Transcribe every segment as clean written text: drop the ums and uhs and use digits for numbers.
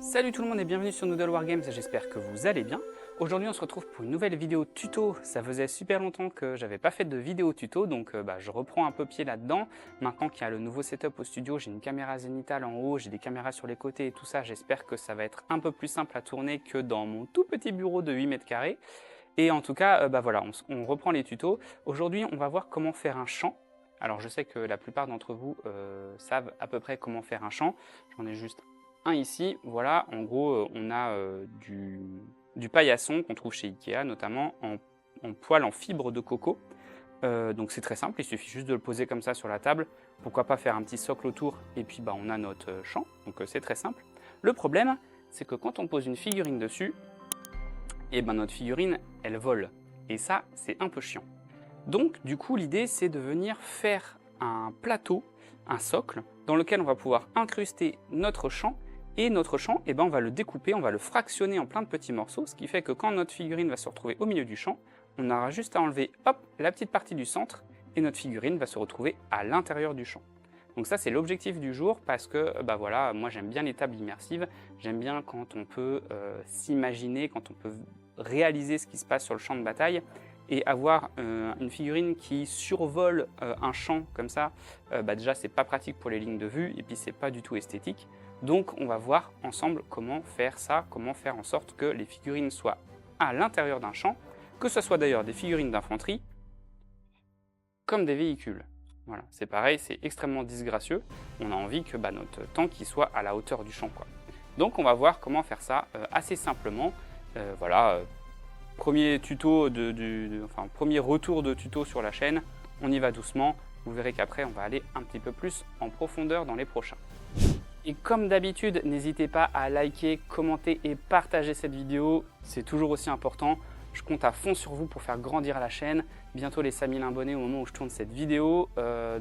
Salut tout le monde et bienvenue sur Noodle Wargames, j'espère que vous allez bien. Aujourd'hui on se retrouve pour une nouvelle vidéo tuto. Ça faisait super longtemps que j'avais pas fait de vidéo tuto, donc je reprends un peu pied là-dedans. Maintenant qu'il y a le nouveau setup au studio, j'ai une caméra zénithale en haut, j'ai des caméras sur les côtés et tout ça, j'espère que ça va être un peu plus simple à tourner que dans mon tout petit bureau de 8 mètres carrés. Et en tout cas, voilà, on reprend les tutos. Aujourd'hui on va voir comment faire un chant. Alors je sais que la plupart d'entre vous savent à peu près comment faire un chant, j'en ai juste un ici, voilà, en gros on a du paillasson qu'on trouve chez Ikea, notamment en poêle en fibre de coco. Donc c'est très simple, il suffit juste de le poser comme ça sur la table. Pourquoi pas faire un petit socle autour et puis on a notre chant, donc c'est très simple. Le problème, c'est que quand on pose une figurine dessus, et notre figurine, elle vole. Et ça, c'est un peu chiant. Donc du coup, l'idée, c'est de venir faire un plateau, un socle, dans lequel on va pouvoir incruster notre chant. Et notre chant, on va le découper, on va le fractionner en plein de petits morceaux, ce qui fait que quand notre figurine va se retrouver au milieu du champ, on aura juste à enlever hop, la petite partie du centre, et notre figurine va se retrouver à l'intérieur du champ. Donc ça, c'est l'objectif du jour, parce que voilà, moi j'aime bien les tables immersives, j'aime bien quand on peut s'imaginer, quand on peut réaliser ce qui se passe sur le champ de bataille, et avoir une figurine qui survole un champ comme ça, déjà c'est pas pratique pour les lignes de vue, et puis c'est pas du tout esthétique. Donc on va voir ensemble comment faire ça, comment faire en sorte que les figurines soient à l'intérieur d'un champ, que ce soit d'ailleurs des figurines d'infanterie, comme des véhicules. Voilà, c'est pareil, c'est extrêmement disgracieux, on a envie que notre tank soit à la hauteur du champ, quoi. Donc on va voir comment faire ça assez simplement, voilà, premier tuto, premier retour de tuto sur la chaîne, on y va doucement, vous verrez qu'après on va aller un petit peu plus en profondeur dans les prochains. Et comme d'habitude, n'hésitez pas à liker, commenter et partager cette vidéo, c'est toujours aussi important. Je compte à fond sur vous pour faire grandir la chaîne. Bientôt les 5000 abonnés au moment où je tourne cette vidéo.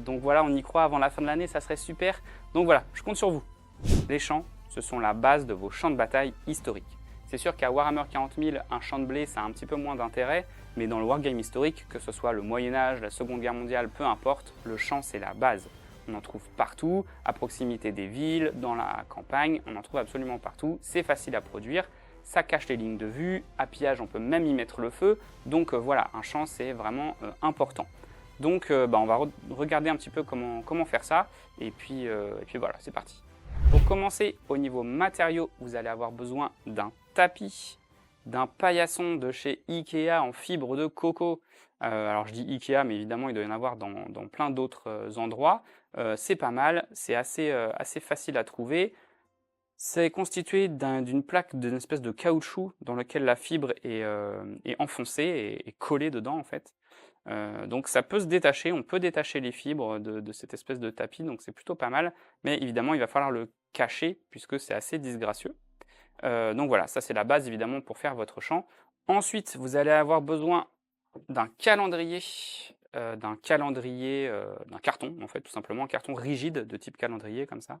Donc voilà, on y croit avant la fin de l'année, ça serait super. Donc voilà, je compte sur vous. Les champs, ce sont la base de vos champs de bataille historiques. C'est sûr qu'à Warhammer 40 000, un champ de blé, ça a un petit peu moins d'intérêt. Mais dans le wargame historique, que ce soit le Moyen-Âge, la Seconde Guerre mondiale, peu importe, le champ c'est la base. On en trouve partout, à proximité des villes, dans la campagne, on en trouve absolument partout. C'est facile à produire, ça cache les lignes de vue, à pillage on peut même y mettre le feu. Donc voilà, un champ c'est vraiment important. Donc on va regarder un petit peu comment faire ça, et puis voilà, c'est parti. Pour commencer, au niveau matériaux, vous allez avoir besoin d'un tapis, d'un paillasson de chez Ikea en fibre de coco. Alors je dis Ikea, mais évidemment il doit y en avoir dans plein d'autres endroits. C'est pas mal, c'est assez facile à trouver. C'est constitué d'une plaque, d'une espèce de caoutchouc dans lequel la fibre est enfoncée et collée dedans en fait. Donc ça peut se détacher, on peut détacher les fibres de cette espèce de tapis, donc c'est plutôt pas mal. Mais évidemment il va falloir le cacher puisque c'est assez disgracieux. Donc voilà, ça c'est la base évidemment pour faire votre champ. Ensuite, vous allez avoir besoin d'un calendrier, d'un carton en fait, tout simplement, un carton rigide de type calendrier comme ça.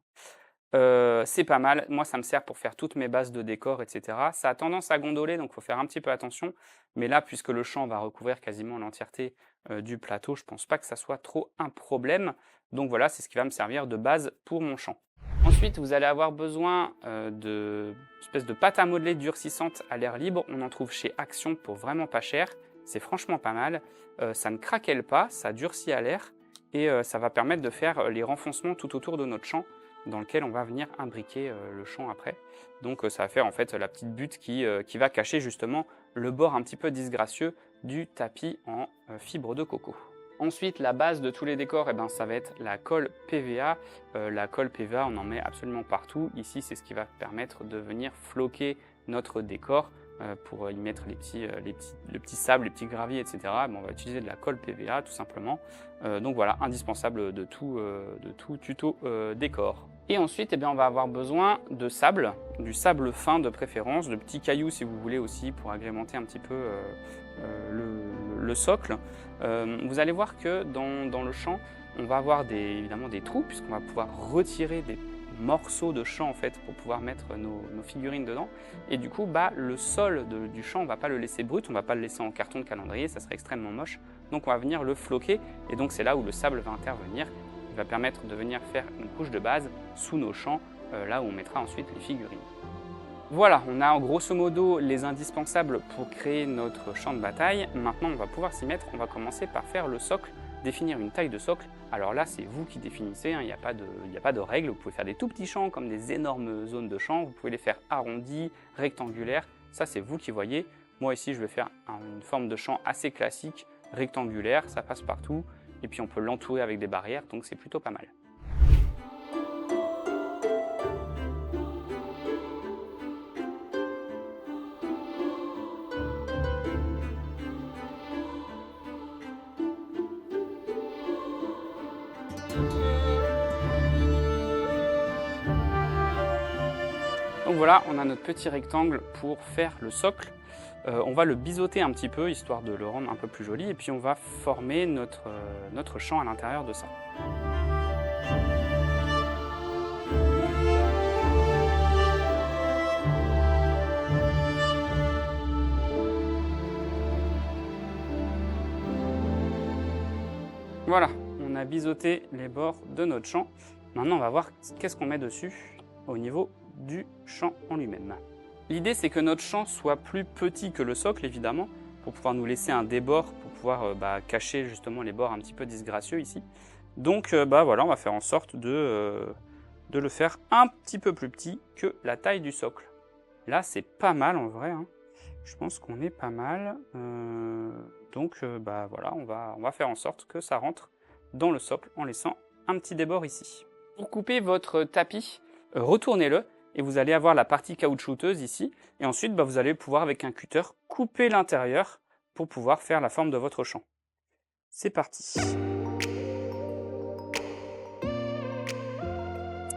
C'est pas mal, moi ça me sert pour faire toutes mes bases de décor, etc. Ça a tendance à gondoler, donc il faut faire un petit peu attention. Mais là, puisque le champ va recouvrir quasiment l'entièreté du plateau, je pense pas que ça soit trop un problème. Donc voilà, c'est ce qui va me servir de base pour mon champ. Ensuite, vous allez avoir besoin d'espèces de pâte à modeler durcissante à l'air libre. On en trouve chez Action pour vraiment pas cher. C'est franchement pas mal. Ça ne craquelle pas, ça durcit à l'air et ça va permettre de faire les renfoncements tout autour de notre champ dans lequel on va venir imbriquer le champ après. Donc ça va faire en fait la petite butte qui va cacher justement le bord un petit peu disgracieux du tapis en fibre de coco. Ensuite, la base de tous les décors, ça va être la colle PVA. La colle PVA, on en met absolument partout. Ici, c'est ce qui va permettre de venir floquer notre décor pour y mettre le petit sable, les petits graviers, etc. On va utiliser de la colle PVA tout simplement. Donc voilà, indispensable de tout tuto décor. Et ensuite, on va avoir besoin de sable, du sable fin de préférence, de petits cailloux si vous voulez aussi pour agrémenter un petit peu le socle. Vous allez voir que dans le champ, on va avoir évidemment des trous puisqu'on va pouvoir retirer des morceaux de champ en fait pour pouvoir mettre nos figurines dedans. Et du coup, le sol du champ, on ne va pas le laisser brut, on ne va pas le laisser en carton de calendrier, ça serait extrêmement moche. Donc on va venir le floquer et donc c'est là où le sable va intervenir. Il va permettre de venir faire une couche de base sous nos champs, là où on mettra ensuite les figurines. Voilà, on a grosso modo les indispensables pour créer notre champ de bataille. Maintenant, on va pouvoir s'y mettre. On va commencer par faire le socle, définir une taille de socle. Alors là, c'est vous qui définissez, hein, il n'y a pas de règle. Vous pouvez faire des tout petits champs comme des énormes zones de champs. Vous pouvez les faire arrondis, rectangulaires. Ça, c'est vous qui voyez. Moi ici, je vais faire une forme de champ assez classique, rectangulaire. Ça passe partout. Et puis, on peut l'entourer avec des barrières, donc c'est plutôt pas mal. Donc voilà, on a notre petit rectangle pour faire le socle. On va le biseauter un petit peu, histoire de le rendre un peu plus joli, et puis on va former notre champ à l'intérieur de ça. Voilà, on a biseauté les bords de notre champ. Maintenant, on va voir qu'est-ce qu'on met dessus au niveau du champ en lui-même. L'idée, c'est que notre champ soit plus petit que le socle, évidemment, pour pouvoir nous laisser un débord, pour pouvoir cacher justement les bords un petit peu disgracieux ici. Donc voilà, on va faire en sorte de le faire un petit peu plus petit que la taille du socle. Là, c'est pas mal en vrai, hein. Je pense qu'on est pas mal. Donc voilà, on va faire en sorte que ça rentre dans le socle en laissant un petit débord ici. Pour couper votre tapis, retournez-le et vous allez avoir la partie caoutchouteuse ici. Et ensuite, vous allez pouvoir avec un cutter couper l'intérieur pour pouvoir faire la forme de votre champ. C'est parti.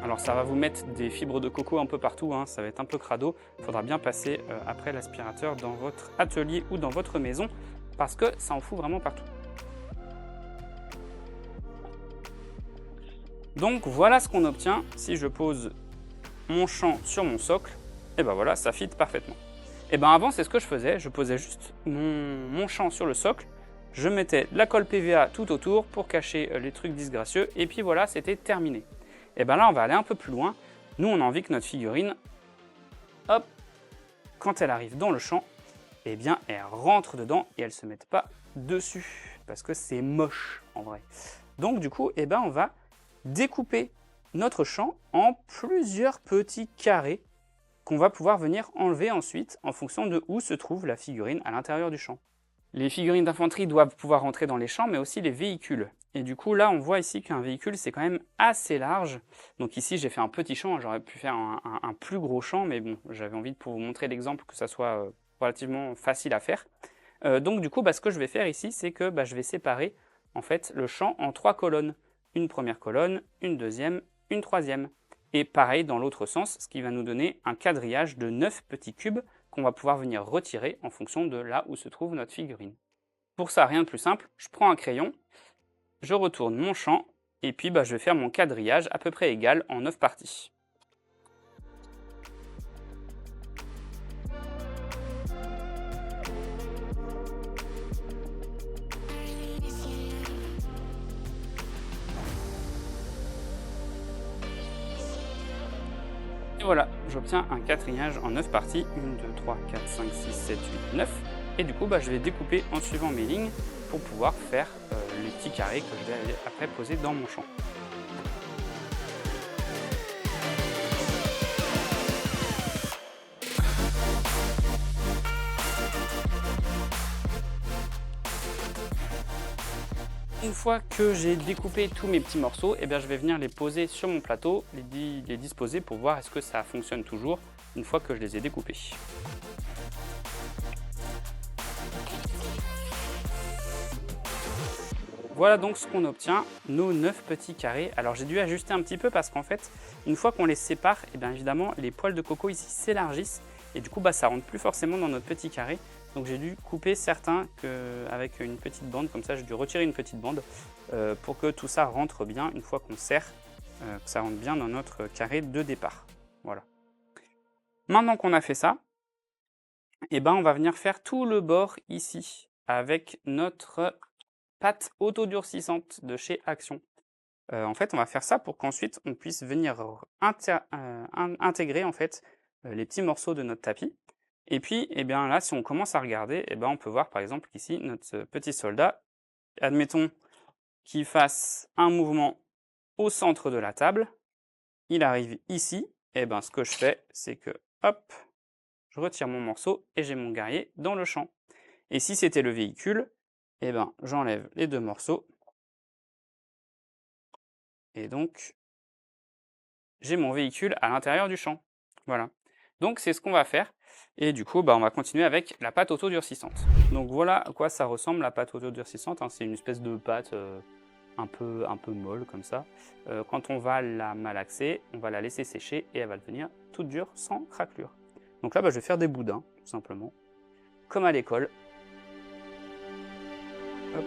Alors ça va vous mettre des fibres de coco un peu partout, hein, ça va être un peu crado. Il faudra bien passer après l'aspirateur dans votre atelier ou dans votre maison parce que ça en fout vraiment partout. Donc voilà ce qu'on obtient si je pose mon champ sur mon socle. Et ben voilà, ça fit parfaitement. Et ben avant, c'est ce que je faisais, je posais juste mon champ sur le socle, je mettais de la colle PVA tout autour pour cacher les trucs disgracieux et puis voilà, c'était terminé. Et bien là, on va aller un peu plus loin. Nous, on a envie que notre figurine, hop, quand elle arrive dans le champ, eh bien, elle rentre dedans et elle ne se mette pas dessus, parce que c'est moche, en vrai. Donc, du coup, eh ben, on va découper notre champ en plusieurs petits carrés qu'on va pouvoir venir enlever ensuite en fonction de où se trouve la figurine à l'intérieur du champ. Les figurines d'infanterie doivent pouvoir rentrer dans les champs, mais aussi les véhicules. Et du coup, là, on voit ici qu'un véhicule, c'est quand même assez large. Donc ici, j'ai fait un petit champ, j'aurais pu faire un plus gros champ, mais bon, j'avais envie de vous montrer l'exemple, que ça soit relativement facile à faire. Donc du coup, ce que je vais faire ici, c'est que je vais séparer en fait le champ en 3 colonnes. Une première colonne, une deuxième, une troisième. Et pareil dans l'autre sens, ce qui va nous donner un quadrillage de 9 petits cubes qu'on va pouvoir venir retirer en fonction de là où se trouve notre figurine. Pour ça, rien de plus simple, je prends un crayon, je retourne mon champ, et puis je vais faire mon quadrillage à peu près égal en 9 parties. Et voilà, j'obtiens un quadrillage en 9 parties, 1, 2, 3, 4, 5, 6, 7, 8, 9. Et du coup, je vais découper en suivant mes lignes pour pouvoir faire les petits carrés que je vais après poser dans mon champ. Une fois que j'ai découpé tous mes petits morceaux, je vais venir les poser sur mon plateau, les disposer pour voir est-ce que ça fonctionne toujours une fois que je les ai découpés. Voilà donc ce qu'on obtient, nos 9 petits carrés. Alors j'ai dû ajuster un petit peu parce qu'en fait, une fois qu'on les sépare, évidemment, les poils de coco ici s'élargissent et du coup ça rentre plus forcément dans notre petit carré. Donc j'ai dû couper certains avec une petite bande, comme ça j'ai dû retirer une petite bande pour que tout ça rentre bien une fois qu'on serre, que ça rentre bien dans notre carré de départ. Voilà. Maintenant qu'on a fait ça, on va venir faire tout le bord ici avec notre pâte autodurcissante de chez Action. En fait, on va faire ça pour qu'ensuite on puisse venir intégrer en fait les petits morceaux de notre tapis. Et puis, eh bien là, si on commence à regarder, eh bien, on peut voir par exemple qu'ici, notre petit soldat, admettons qu'il fasse un mouvement au centre de la table, il arrive ici, et ben ce que je fais, c'est que, hop, je retire mon morceau et j'ai mon guerrier dans le champ. Et si c'était le véhicule, eh ben j'enlève les 2 morceaux, et donc j'ai mon véhicule à l'intérieur du champ. Voilà. Donc c'est ce qu'on va faire, et du coup, bah, on va continuer avec la pâte auto-durcissante. Donc voilà à quoi ça ressemble la pâte auto-durcissante, hein. C'est une espèce de pâte un peu molle comme ça. Quand on va la malaxer, on va la laisser sécher et elle va devenir toute dure sans craquelure. Donc là, bah, je vais faire des boudins, tout simplement, comme à l'école. Hop.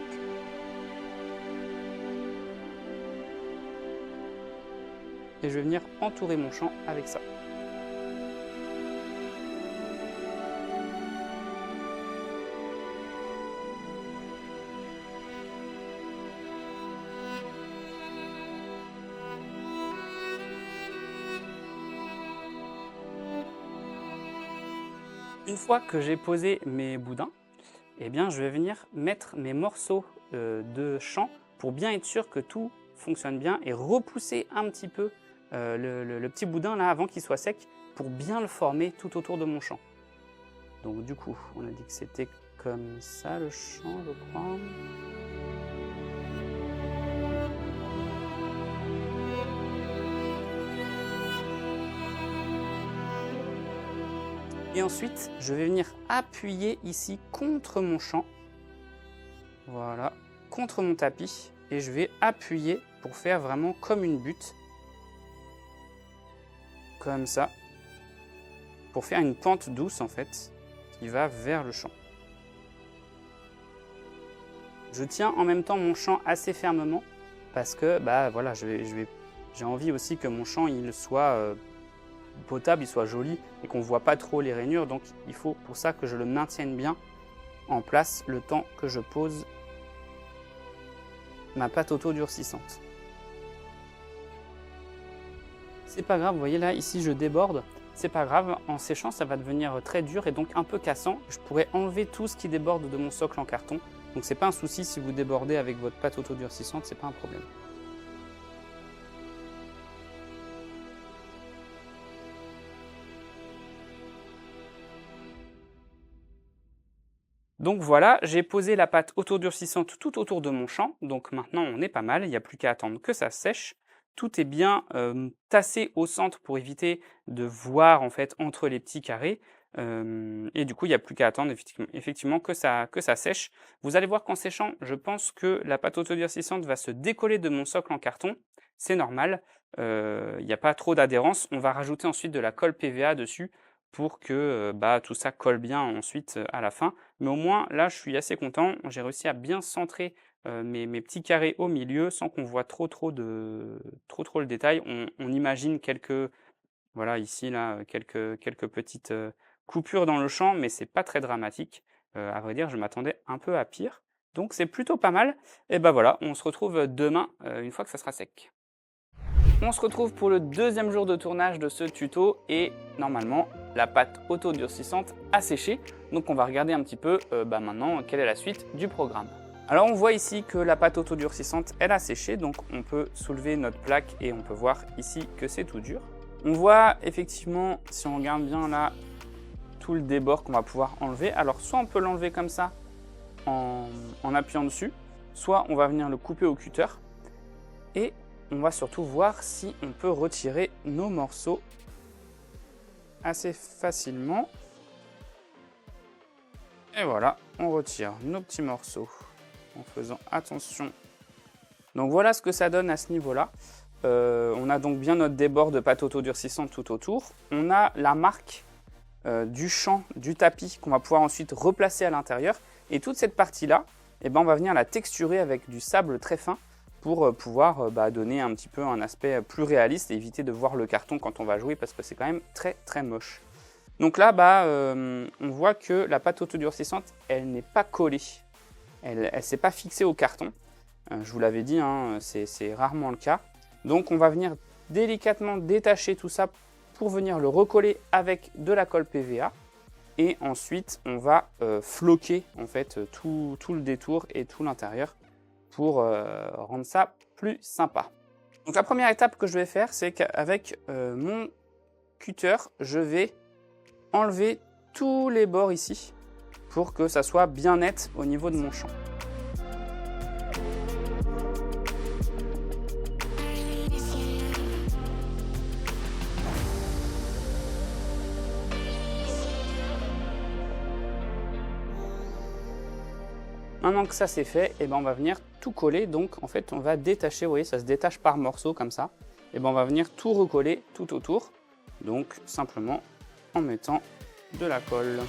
Et je vais venir entourer mon champ avec ça. Une fois que j'ai posé mes boudins, eh bien, je vais venir mettre mes morceaux de champ pour bien être sûr que tout fonctionne bien et repousser un petit peu le petit boudin là avant qu'il soit sec pour bien le former tout autour de mon champ. Donc du coup, on a dit que c'était comme ça le champ, je crois. Et ensuite, je vais venir appuyer ici contre mon champ. Voilà, contre mon tapis. Et je vais appuyer pour faire vraiment comme une butte. Comme ça. Pour faire une pente douce en fait, qui va vers le champ. Je tiens en même temps mon champ assez fermement parce que bah voilà, j'ai envie aussi que mon champ il soit potable, il soit joli et qu'on ne voit pas trop les rainures. Donc il faut pour ça que je le maintienne bien en place le temps que je pose ma pâte auto-durcissante. C'est pas grave, vous voyez là, ici je déborde. C'est pas grave, en séchant ça va devenir très dur et donc un peu cassant. Je pourrais enlever tout ce qui déborde de mon socle en carton. Donc c'est pas un souci si vous débordez avec votre pâte auto-durcissante, c'est pas un problème. Donc voilà, j'ai posé la pâte auto-durcissante tout autour de mon champ. Donc maintenant on est pas mal, il n'y a plus qu'à attendre que ça sèche. Tout est bien tassé au centre pour éviter de voir en fait entre les petits carrés. Et du coup, il n'y a plus qu'à attendre effectivement que ça sèche. Vous allez voir qu'en séchant, je pense que la pâte autodurcissante va se décoller de mon socle en carton. C'est normal, il n'y a pas trop d'adhérence. On va rajouter ensuite de la colle PVA dessus pour que tout ça colle bien ensuite à la fin. Mais au moins, là, je suis assez content. J'ai réussi à bien centrer mes petits carrés au milieu sans qu'on voit trop le détail. On imagine quelques, voilà, ici, là, quelques petites coupures dans le champ, mais c'est pas très dramatique. À vrai dire, je m'attendais un peu à pire. Donc c'est plutôt pas mal. Et ben voilà, on se retrouve demain, une fois que ça sera sec. On se retrouve pour le deuxième jour de tournage de ce tuto et normalement la pâte auto-durcissante a séché. Donc on va regarder un petit peu maintenant quelle est la suite du programme. Alors on voit ici que la pâte auto-durcissante elle a séché, donc on peut soulever notre plaque et on peut voir ici que c'est tout dur. On voit effectivement, si on regarde bien là, tout le débord qu'on va pouvoir enlever. Alors soit on peut l'enlever comme ça en appuyant dessus, soit on va venir le couper au cutter et on va surtout voir si on peut retirer nos morceaux assez facilement. Et voilà, on retire nos petits morceaux en faisant attention. Donc voilà ce que ça donne à ce niveau-là. On a donc bien notre débord de pâte auto-durcissante tout autour. On a la marque du champ, du tapis qu'on va pouvoir ensuite replacer à l'intérieur. Et toute cette partie-là, on va venir la texturer avec du sable très fin pour pouvoir donner un petit peu un aspect plus réaliste et éviter de voir le carton quand on va jouer parce que c'est quand même très moche. Donc là, on voit que la pâte auto-durcissante, elle n'est pas collée. Elle ne s'est pas fixée au carton. Je vous l'avais dit, hein, c'est rarement le cas. Donc on va venir délicatement détacher tout ça pour venir le recoller avec de la colle PVA. Et ensuite, on va floquer en fait tout le détour et tout l'intérieur pour rendre ça plus sympa. Donc la première étape que je vais faire, c'est qu'avec mon cutter, je vais enlever tous les bords ici pour que ça soit bien net au niveau de mon champ. Maintenant que ça c'est fait, et ben on va venir tout coller. Donc en fait on va détacher, vous voyez ça se détache par morceaux comme ça. Et ben on va venir tout recoller tout autour. Donc simplement en mettant de la colle.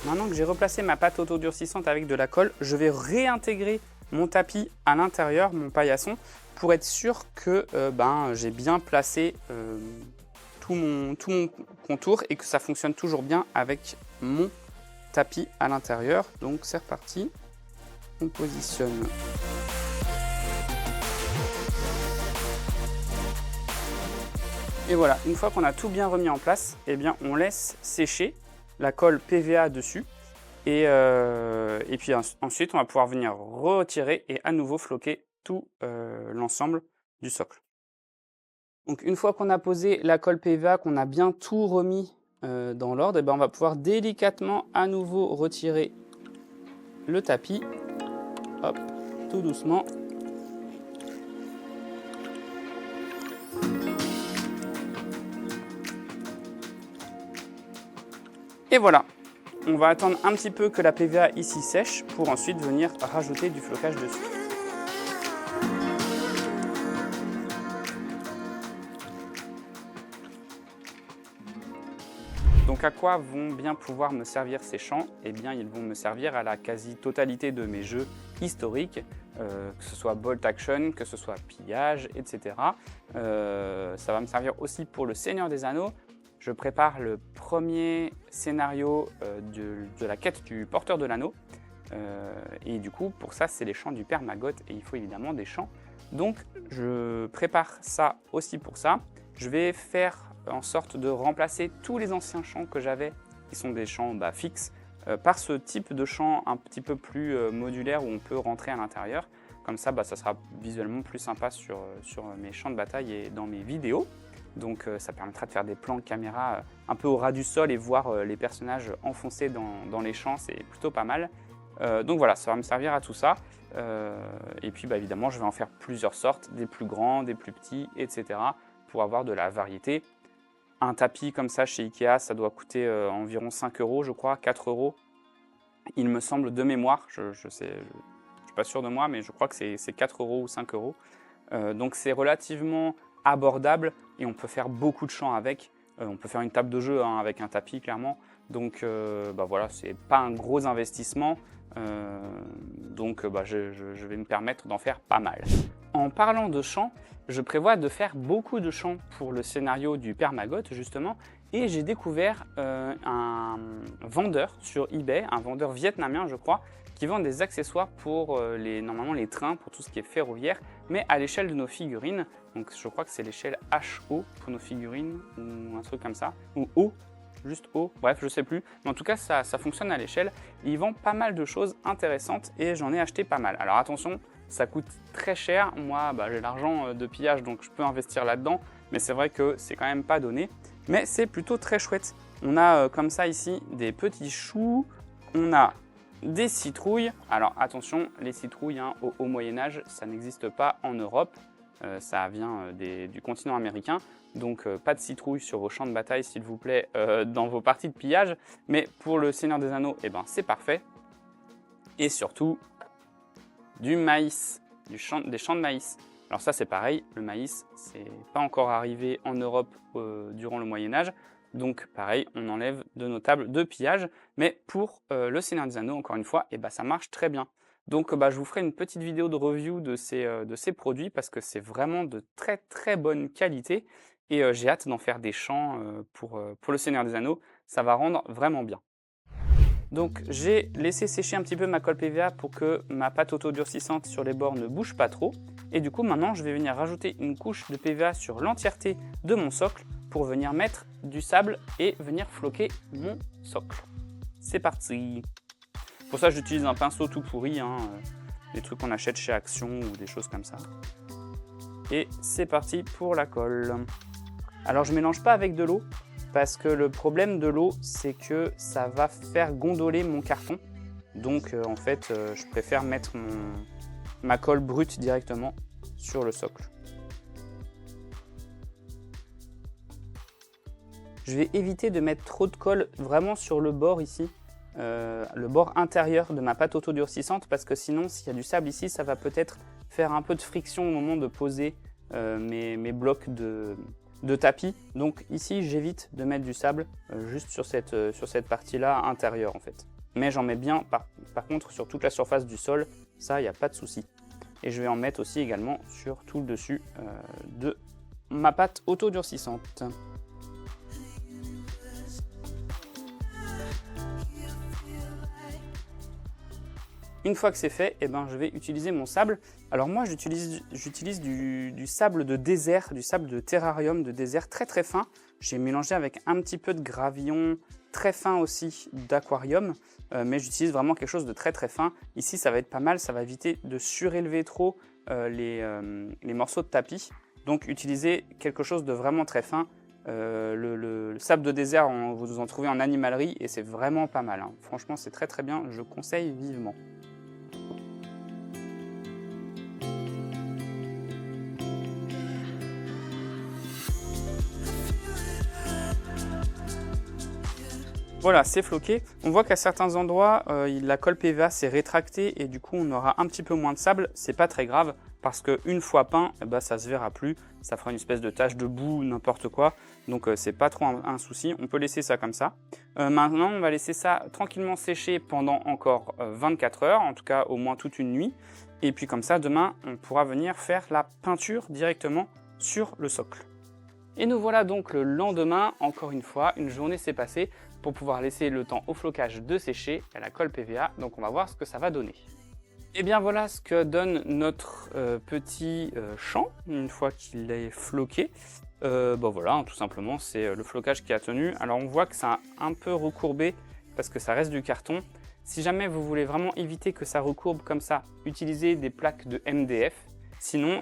Maintenant que j'ai replacé ma pâte autodurcissante avec de la colle, je vais réintégrer mon tapis à l'intérieur, mon paillasson, pour être sûr que j'ai bien placé tout mon contour et que ça fonctionne toujours bien avec mon tapis à l'intérieur. Donc c'est reparti, on positionne. Et voilà, une fois qu'on a tout bien remis en place, eh bien on laisse sécher la colle PVA dessus. Et puis ensuite, on va pouvoir venir retirer et à nouveau floquer tout l'ensemble du socle. Donc une fois qu'on a posé la colle PVA, qu'on a bien tout remis dans l'ordre, on va pouvoir délicatement à nouveau retirer le tapis. Hop, tout doucement. Et voilà. On va attendre un petit peu que la PVA ici sèche pour ensuite venir rajouter du flocage dessus. Donc à quoi vont bien pouvoir me servir ces champs? Eh bien ils vont me servir à la quasi-totalité de mes jeux historiques, que ce soit Bolt Action, que ce soit Pillage, etc. Ça va me servir aussi pour le Seigneur des Anneaux. Je prépare le premier scénario de la quête du porteur de l'anneau. Et du coup, pour ça, c'est les champs du Père Maggoth et il faut évidemment des champs. Donc, je prépare ça aussi pour ça. Je vais faire en sorte de remplacer tous les anciens champs que j'avais, qui sont des champs fixes, par ce type de champ un petit peu plus modulaire où on peut rentrer à l'intérieur. Comme ça, ça sera visuellement plus sympa sur mes champs de bataille et dans mes vidéos. Donc ça permettra de faire des plans de caméra un peu au ras du sol et voir les personnages enfoncés dans les champs, c'est plutôt pas mal. Donc voilà, ça va me servir à tout ça. Et puis évidemment, je vais en faire plusieurs sortes, des plus grands, des plus petits, etc. pour avoir de la variété. Un tapis comme ça chez Ikea, ça doit coûter environ 5 €, je crois, 4 €. Il me semble de mémoire, je suis pas sûr de moi, mais je crois que c'est 4 € ou 5 €. Donc c'est relativement abordable et on peut faire beaucoup de champs avec. On peut faire une table de jeu avec un tapis clairement. Donc voilà, c'est pas un gros investissement. Donc je vais me permettre d'en faire pas mal. En parlant de champs, je prévois de faire beaucoup de champs pour le scénario du Père Maggoth justement. Et j'ai découvert un vendeur sur eBay, un vendeur vietnamien je crois, qui vend des accessoires pour normalement les trains, pour tout ce qui est ferroviaire, mais à l'échelle de nos figurines. Donc je crois que c'est l'échelle HO pour nos figurines, ou un truc comme ça, ou O, juste O, bref, je sais plus. Mais en tout cas, ça fonctionne à l'échelle. Il vend pas mal de choses intéressantes et j'en ai acheté pas mal. Alors attention, ça coûte très cher. Moi, j'ai l'argent de Pillage, donc je peux investir là-dedans. Mais c'est vrai que c'est quand même pas donné. Mais c'est plutôt très chouette. On a comme ça ici des petits choux. On a des citrouilles. Alors attention, les citrouilles au Haut Moyen-Âge, ça n'existe pas en Europe. Ça vient du continent américain. Donc pas de citrouilles sur vos champs de bataille, s'il vous plaît, dans vos parties de pillage. Mais pour le Seigneur des Anneaux, c'est parfait. Et surtout, du maïs, des champs de maïs. Alors ça c'est pareil, le maïs, c'est pas encore arrivé en Europe durant le Moyen-Âge. Donc pareil, on enlève de nos tables de pillage. Mais pour le Seigneur des Anneaux, encore une fois, ça marche très bien. Donc je vous ferai une petite vidéo de review de ces produits parce que c'est vraiment de très très bonne qualité. Et j'ai hâte d'en faire des champs pour le Seigneur des Anneaux. ça va rendre vraiment bien. Donc j'ai laissé sécher un petit peu ma colle PVA pour que ma pâte auto-durcissante sur les bords ne bouge pas trop. Et du coup maintenant je vais venir rajouter une couche de PVA sur l'entièreté de mon socle pour venir mettre du sable et venir floquer mon socle. C'est parti! Pour ça j'utilise un pinceau tout pourri, des trucs qu'on achète chez Action ou des choses comme ça. Et c'est parti pour la colle. Alors je ne mélange pas avec de l'eau, parce que le problème de l'eau, c'est que ça va faire gondoler mon carton. Donc en fait, je préfère mettre ma colle brute directement sur le socle. Je vais éviter de mettre trop de colle vraiment sur le bord ici, le bord intérieur de ma pâte auto-durcissante, parce que sinon, s'il y a du sable ici, ça va peut-être faire un peu de friction au moment de poser mes blocs de tapis. Donc ici j'évite de mettre du sable juste sur cette partie-là intérieure en fait. Mais j'en mets bien par contre sur toute la surface du sol, ça il n'y a pas de souci. Et je vais en mettre aussi également sur tout le dessus de ma pâte auto-durcissante. Une fois que c'est fait, je vais utiliser mon sable. Alors moi, j'utilise du sable de désert, du sable de terrarium de désert très très fin. J'ai mélangé avec un petit peu de gravillon très fin aussi d'aquarium, mais j'utilise vraiment quelque chose de très très fin. Ici, ça va être pas mal, ça va éviter de surélever trop les morceaux de tapis. Donc utilisez quelque chose de vraiment très fin. Le sable de désert, vous en trouvez en animalerie et c'est vraiment pas mal. Franchement, c'est très très bien, je conseille vivement. Voilà, c'est floqué. On voit qu'à certains endroits, la colle PVA s'est rétractée et du coup, on aura un petit peu moins de sable. C'est pas très grave parce qu'une fois peint, ça se verra plus. Ça fera une espèce de tache de boue ou n'importe quoi. Donc, c'est pas trop un souci. On peut laisser ça comme ça. Maintenant, on va laisser ça tranquillement sécher pendant encore 24 heures, en tout cas au moins toute une nuit. Et puis comme ça, demain, on pourra venir faire la peinture directement sur le socle. Et nous voilà donc le lendemain, encore une fois, une journée s'est passée pour pouvoir laisser le temps au flocage de sécher et à la colle PVA. Donc on va voir ce que ça va donner. Et bien voilà ce que donne notre petit champ une fois qu'il est floqué. Voilà, tout simplement, c'est le flocage qui a tenu. Alors on voit que ça a un peu recourbé parce que ça reste du carton. Si jamais vous voulez vraiment éviter que ça recourbe comme ça, utilisez des plaques de MDF. Sinon,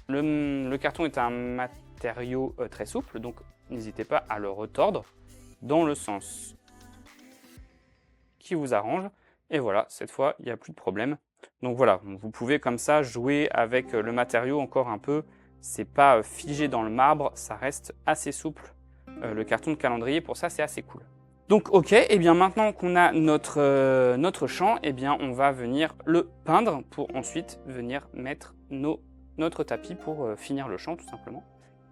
le carton est un matériau très souple, donc n'hésitez pas à le retordre dans le sens qui vous arrange. Et voilà, cette fois, il n'y a plus de problème. Donc voilà, vous pouvez comme ça jouer avec le matériau encore un peu. C'est pas figé dans le marbre, ça reste assez souple. Le carton de calendrier, pour ça, c'est assez cool. Donc ok, et bien maintenant qu'on a notre champ, on va venir le peindre pour ensuite venir mettre notre tapis pour finir le champ tout simplement.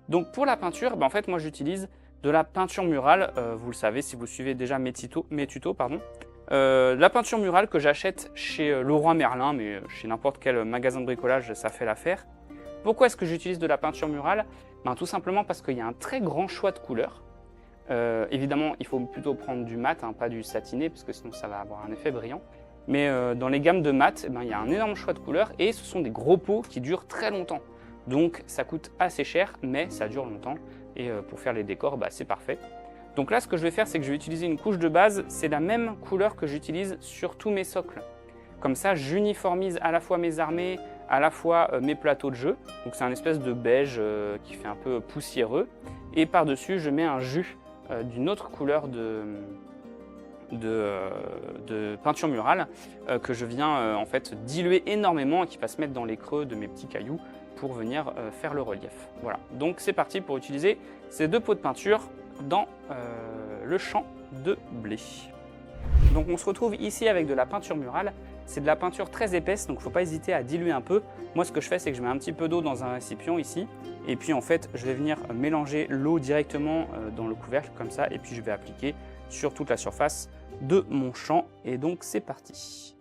Donc pour la peinture, en fait moi j'utilise de la peinture murale, vous le savez si vous suivez déjà mes tutos. La peinture murale que j'achète chez Leroy Merlin, mais chez n'importe quel magasin de bricolage, ça fait l'affaire. Pourquoi est-ce que j'utilise de la peinture murale? Tout simplement parce qu'il y a un très grand choix de couleurs. Évidemment, il faut plutôt prendre du mat, pas du satiné, parce que sinon ça va avoir un effet brillant. Mais dans les gammes de mat, il y a un énorme choix de couleurs et ce sont des gros pots qui durent très longtemps. Donc ça coûte assez cher, mais ça dure longtemps. Et pour faire les décors, c'est parfait. Donc là, ce que je vais faire, c'est que je vais utiliser une couche de base. C'est la même couleur que j'utilise sur tous mes socles. Comme ça, j'uniformise à la fois mes armées, à la fois mes plateaux de jeu. Donc c'est un espèce de beige qui fait un peu poussiéreux. Et par-dessus, je mets un jus d'une autre couleur de peinture murale que je viens en fait diluer énormément et qui va se mettre dans les creux de mes petits cailloux pour venir faire le relief. Voilà, donc c'est parti pour utiliser ces deux pots de peinture dans le champ de blé. Donc on se retrouve ici avec de la peinture murale. C'est de la peinture très épaisse, donc il ne faut pas hésiter à diluer un peu. Moi ce que je fais, c'est que je mets un petit peu d'eau dans un récipient ici, et puis en fait je vais venir mélanger l'eau directement dans le couvercle comme ça, et puis je vais appliquer sur toute la surface de mon champ, et donc c'est parti.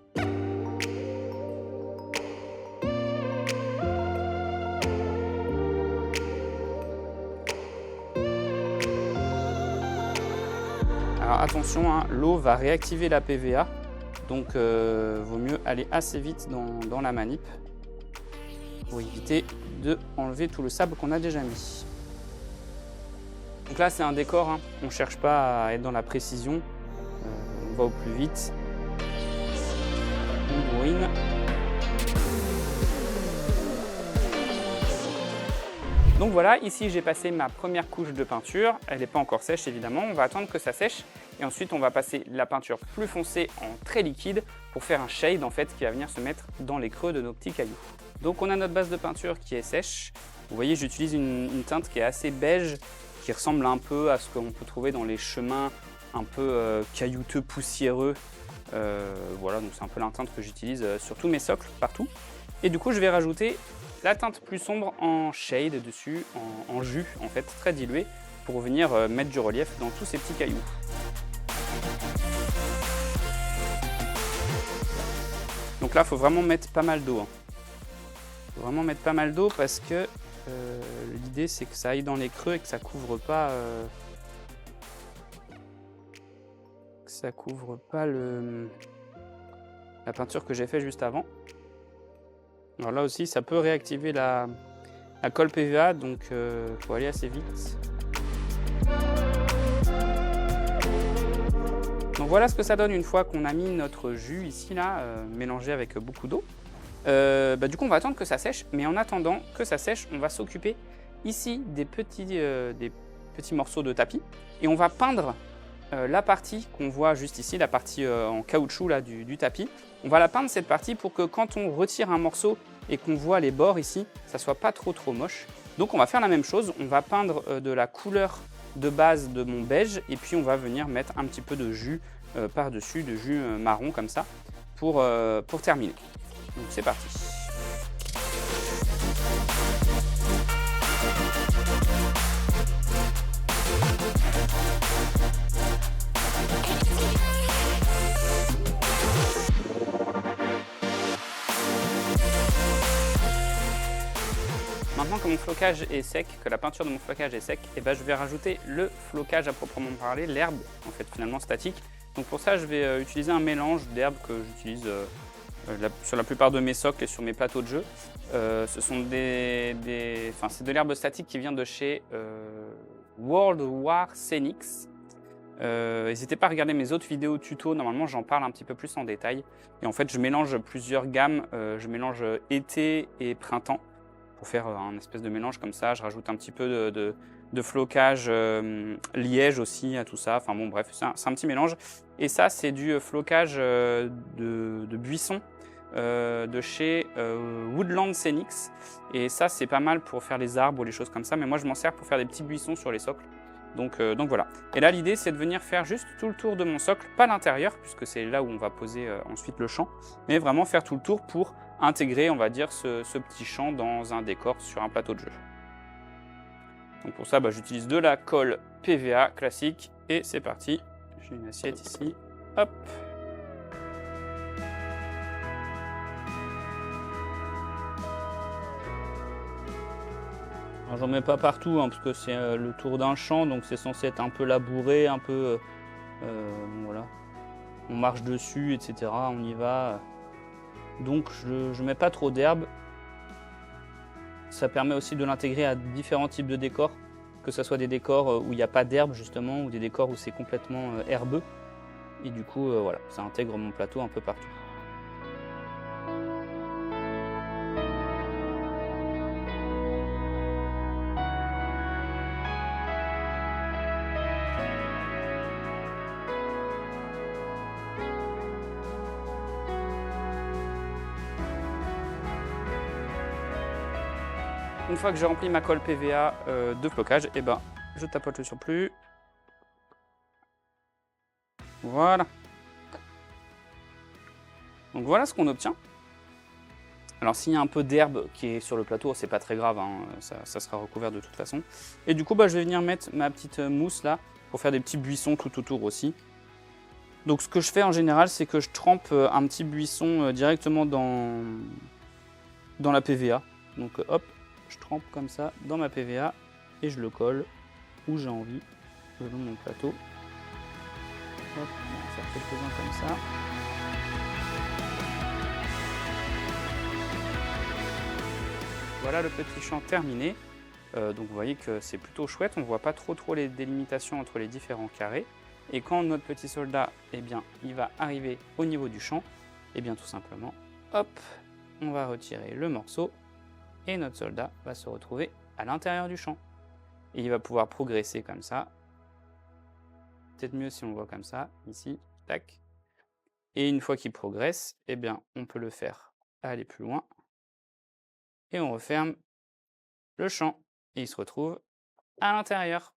attention, hein, l'eau va réactiver la PVA, donc vaut mieux aller assez vite dans la manip pour éviter de enlever tout le sable qu'on a déjà mis. Donc là c'est un décor, hein. On ne cherche pas à être dans la précision, on va au plus vite. On bourrine. Donc voilà, ici j'ai passé ma première couche de peinture, elle n'est pas encore sèche évidemment, on va attendre que ça sèche et ensuite on va passer la peinture plus foncée en très liquide pour faire un shade en fait qui va venir se mettre dans les creux de nos petits cailloux. Donc on a notre base de peinture qui est sèche, vous voyez j'utilise une teinte qui est assez beige, qui ressemble un peu à ce qu'on peut trouver dans les chemins un peu caillouteux, poussiéreux. Voilà, donc c'est un peu la teinte que j'utilise sur tous mes socles, partout. Et du coup je vais rajouter la teinte plus sombre en shade dessus, en jus en fait, très dilué, pour venir mettre du relief dans tous ces petits cailloux. Donc là, il faut vraiment mettre pas mal d'eau. Il faut vraiment mettre pas mal d'eau parce que l'idée c'est que ça aille dans les creux et que ça couvre pas, la peinture que j'ai fait juste avant. Alors là aussi, ça peut réactiver la colle PVA, donc il faut aller assez vite. Donc voilà ce que ça donne une fois qu'on a mis notre jus ici, là, mélangé avec beaucoup d'eau. Du coup, on va attendre que ça sèche, mais en attendant que ça sèche, on va s'occuper ici des petits morceaux de tapis et on va peindre la partie qu'on voit juste ici, la partie en caoutchouc là, du tapis. On va la peindre cette partie pour que quand on retire un morceau et qu'on voit les bords ici, ça soit pas trop moche. Donc on va faire la même chose, on va peindre de la couleur de base de mon beige et puis on va venir mettre un petit peu de jus par-dessus, de jus marron comme ça pour terminer. Donc c'est parti. Maintenant que mon flocage est sec, que la peinture de mon flocage est sec, et je vais rajouter le flocage à proprement parler, l'herbe en fait finalement statique. Donc pour ça je vais utiliser un mélange d'herbes que j'utilise sur la plupart de mes socles et sur mes plateaux de jeu. Ce sont c'est de l'herbe statique qui vient de chez World War Scenics. N'hésitez pas à regarder mes autres vidéos tuto, normalement j'en parle un petit peu plus en détail. Et en fait je mélange plusieurs gammes, je mélange été et printemps pour faire un espèce de mélange comme ça. Je rajoute un petit peu de flocage liège aussi à tout ça. Enfin bon bref, c'est un petit mélange. Et ça c'est du flocage de buisson de chez Woodland Scenics. Et ça c'est pas mal pour faire les arbres ou les choses comme ça. Mais moi je m'en sers pour faire des petits buissons sur les socles. Donc voilà. Et là l'idée c'est de venir faire juste tout le tour de mon socle, pas l'intérieur puisque c'est là où on va poser ensuite le champ, mais vraiment faire tout le tour pour intégrer on va dire ce petit champ dans un décor sur un plateau de jeu. Donc pour ça j'utilise de la colle PVA classique et c'est parti. J'ai une assiette ici, hop. J'en mets pas partout hein, parce que c'est le tour d'un champ, donc c'est censé être un peu labouré, un peu voilà. On marche dessus, etc. On y va. Donc je mets pas trop d'herbe. Ça permet aussi de l'intégrer à différents types de décors, que ce soit des décors où il n'y a pas d'herbe justement, ou des décors où c'est complètement herbeux. Et du coup voilà, ça intègre mon plateau un peu partout. Une fois que j'ai rempli ma colle PVA de flocage, je tapote le surplus. Voilà. Donc voilà ce qu'on obtient. Alors s'il y a un peu d'herbe qui est sur le plateau, c'est pas très grave, hein, ça sera recouvert de toute façon. Et du coup je vais venir mettre ma petite mousse là pour faire des petits buissons tout autour aussi. Donc ce que je fais en général, c'est que je trempe un petit buisson directement dans la PVA. Donc hop, je trempe comme ça dans ma PVA et je le colle où j'ai envie le long de mon plateau. Hop, on va en faire quelques-uns comme ça. Voilà le petit champ terminé. Donc vous voyez que c'est plutôt chouette, on ne voit pas trop les délimitations entre les différents carrés. Et quand notre petit soldat, eh bien, il va arriver au niveau du champ, eh bien tout simplement, hop, on va retirer le morceau et notre soldat va se retrouver à l'intérieur du champ. Et il va pouvoir progresser comme ça. Peut-être mieux si on le voit comme ça, ici, tac. Et une fois qu'il progresse, eh bien, on peut le faire aller plus loin. Et on referme le champ. Et il se retrouve à l'intérieur.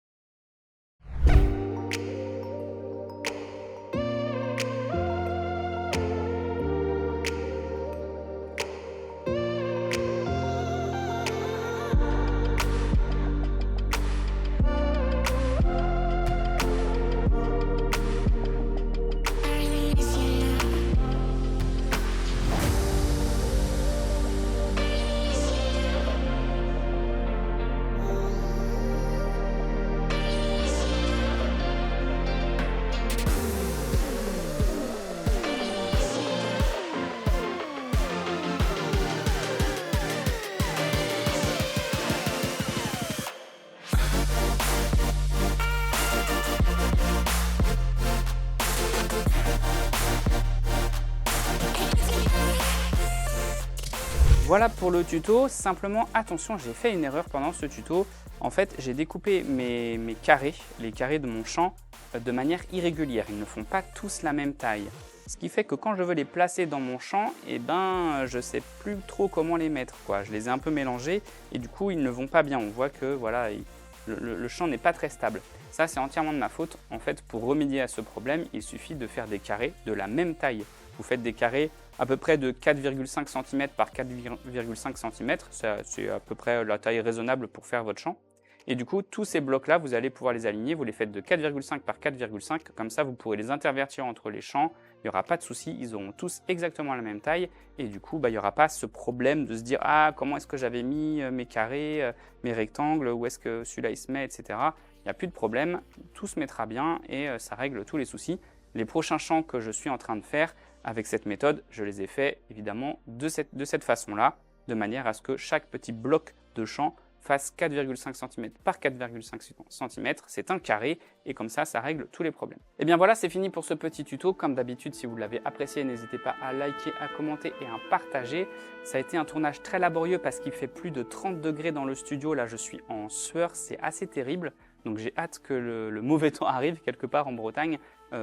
Voilà pour le tuto, simplement attention, j'ai fait une erreur pendant ce tuto. En fait, j'ai découpé mes carrés, les carrés de mon champ, de manière irrégulière. Ils ne font pas tous la même taille. Ce qui fait que quand je veux les placer dans mon champ, eh ben, je ne sais plus trop comment les mettre, quoi. Je les ai un peu mélangés et du coup, ils ne vont pas bien. On voit que voilà, le champ n'est pas très stable. Ça, c'est entièrement de ma faute. En fait, pour remédier à ce problème, il suffit de faire des carrés de la même taille. Vous faites des carrés à peu près de 4,5 cm par 4,5 cm. C'est à peu près la taille raisonnable pour faire votre champ. Et du coup, tous ces blocs-là, vous allez pouvoir les aligner. Vous les faites de 4,5 par 4,5. Comme ça, vous pourrez les intervertir entre les champs. Il n'y aura pas de souci. Ils auront tous exactement la même taille. Et du coup, il n'y aura pas ce problème de se dire « Ah, comment est-ce que j'avais mis mes carrés, mes rectangles, où est-ce que celui-là il se met, etc. » Il n'y a plus de problème. Tout se mettra bien et ça règle tous les soucis. Les prochains champs que je suis en train de faire avec cette méthode, je les ai faits évidemment de cette façon-là, de manière à ce que chaque petit bloc de champ fasse 4,5 cm par 4,5 cm. C'est un carré et comme ça, ça règle tous les problèmes. Et bien voilà, c'est fini pour ce petit tuto. Comme d'habitude, si vous l'avez apprécié, n'hésitez pas à liker, à commenter et à partager. Ça a été un tournage très laborieux parce qu'il fait plus de 30 degrés dans le studio. Là, je suis en sueur, c'est assez terrible. Donc j'ai hâte que le mauvais temps arrive quelque part en Bretagne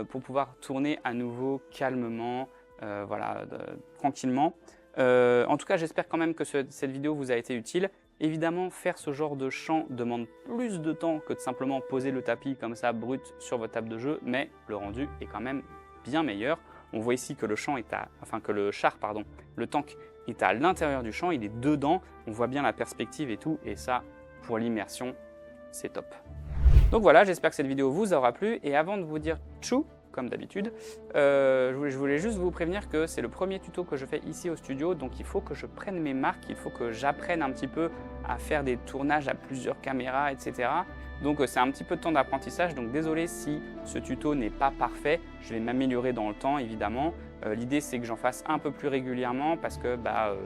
pour pouvoir tourner à nouveau calmement, voilà, tranquillement. En tout cas, j'espère quand même que cette vidéo vous a été utile. Évidemment, faire ce genre de champ demande plus de temps que de simplement poser le tapis comme ça brut sur votre table de jeu, mais le rendu est quand même bien meilleur. On voit ici que le champ est le tank est à l'intérieur du champ, il est dedans. On voit bien la perspective et tout, et ça, pour l'immersion, c'est top. Donc voilà, j'espère que cette vidéo vous aura plu. Et avant de vous dire tchou, comme d'habitude, je voulais juste vous prévenir que c'est le premier tuto que je fais ici au studio. Donc il faut que je prenne mes marques, il faut que j'apprenne un petit peu à faire des tournages à plusieurs caméras, etc. Donc c'est un petit peu de temps d'apprentissage. Donc désolé si ce tuto n'est pas parfait. Je vais m'améliorer dans le temps, évidemment. L'idée, c'est que j'en fasse un peu plus régulièrement parce que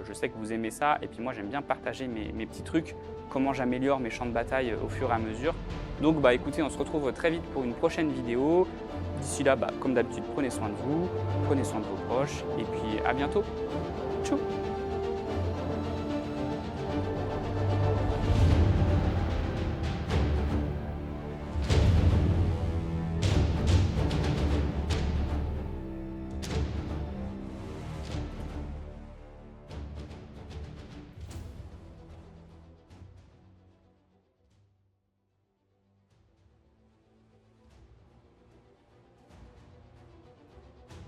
je sais que vous aimez ça. Et puis moi, j'aime bien partager mes petits trucs, comment j'améliore mes champs de bataille au fur et à mesure. Donc écoutez, on se retrouve très vite pour une prochaine vidéo. D'ici là, comme d'habitude, prenez soin de vous, prenez soin de vos proches et puis à bientôt. Tchou!